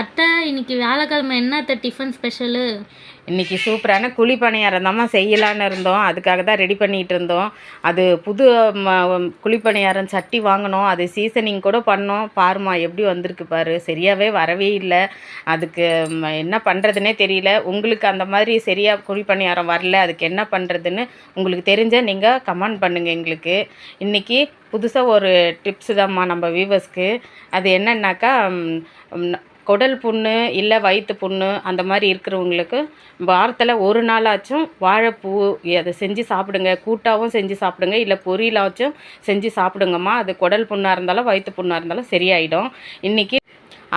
அத்தை இன்னைக்கு வியாழக்கிழமை என்ன அத்தை டிஃபன் ஸ்பெஷலு? இன்றைக்கி சூப்பரான குழி பணியாரம் தாம்மா செய்யலான்னு இருந்தோம். அதுக்காக தான் ரெடி பண்ணிகிட்டு இருந்தோம். அது புது குழி பணியாரம் சட்டி வாங்கினோம். அது சீசனிங் கூட பண்ணோம். பாருமா எப்படி வந்திருக்கு பாரு. சரியாகவே வரவே இல்லை. அதுக்கு என்ன பண்ணுறதுனே தெரியல. உங்களுக்கு அந்த மாதிரி சரியாக குழி பணியாரம் வரல, அதுக்கு என்ன பண்ணுறதுன்னு உங்களுக்கு தெரிஞ்ச நீங்கள் கமெண்ட் பண்ணுங்கள் எங்களுக்கு. இன்றைக்கி புதுசாக ஒரு டிப்ஸு தான்மா நம்ம வியூவர்ஸ்க்கு. அது என்னன்னாக்கா, குடல் புண்ணு இல்லை வயிற்று புண்ணு அந்த மாதிரி இருக்கிறவங்களுக்கு வாரத்தில் ஒரு நாளாச்சும் வாழைப்பூ அதை செஞ்சு சாப்பிடுங்க. கூட்டாகவும் செஞ்சு சாப்பிடுங்க, இல்லை பொரியலாச்சும் செஞ்சு சாப்பிடுங்கம்மா. அது குடல் புண்ணாக இருந்தாலும் வயிற்று புண்ணாக இருந்தாலும் சரியாயிடும். இன்றைக்கி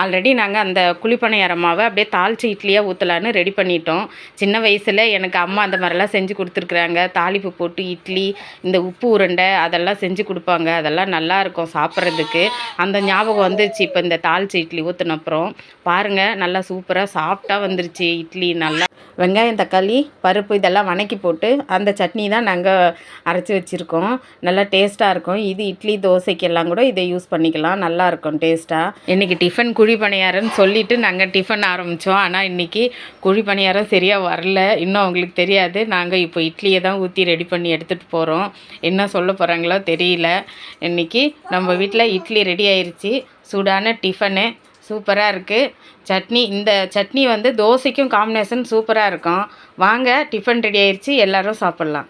ஆல்ரெடி நாங்கள் அந்த குழிப்பணியார மாவை அப்படியே தாளித்து இட்லியாக ஊற்றலான்னு ரெடி பண்ணிட்டோம். சின்ன வயசில் எனக்கு அம்மா அந்த மாதிரிலாம் செஞ்சு கொடுத்துருக்குறாங்க. தாளிப்பு போட்டு இட்லி, இந்த உப்பு உருண்டை அதெல்லாம் செஞ்சு கொடுப்பாங்க. அதெல்லாம் நல்லாயிருக்கும் சாப்பிட்றதுக்கு. அந்த ஞாபகம் வந்துருச்சு இப்போ இந்த தாளித்து இட்லி ஊற்றின அப்புறம். பாருங்கள், நல்லா சூப்பராக சாஃப்டாக வந்துருச்சு இட்லி. நல்லா வெங்காயம், தக்காளி, பருப்பு இதெல்லாம் வணக்கி போட்டு அந்த சட்னி தான் நாங்கள் அரைச்சி வச்சுருக்கோம். நல்லா டேஸ்ட்டாக இருக்கும். இது இட்லி தோசைக்கெல்லாம் கூட இதை யூஸ் பண்ணிக்கலாம். நல்லாயிருக்கும் டேஸ்ட்டாக. இன்றைக்கி டிஃபன் குழி பணியாரம்னு சொல்லிவிட்டு நாங்கள் டிஃபன் ஆரம்பித்தோம். ஆனால் இன்றைக்கி குழி பணியாரம் சரியாக வரல. இன்னும் அவங்களுக்கு தெரியாது. நாங்கள் இப்போ இட்லியை தான் ஊற்றி ரெடி பண்ணி எடுத்துகிட்டு போகிறோம். என்ன சொல்ல போகிறாங்களோ தெரியல. இன்றைக்கி நம்ம வீட்டில் இட்லி ரெடி ஆயிடுச்சு. சூடான டிஃபனு சூப்பராக இருக்குது. சட்னி, இந்த சட்னி வந்து தோசைக்கும் காம்பினேஷன் சூப்பராக இருக்கும். வாங்க, டிஃபன் ரெடி ஆயிடுச்சு, எல்லோரும் சாப்பிட்லாம்.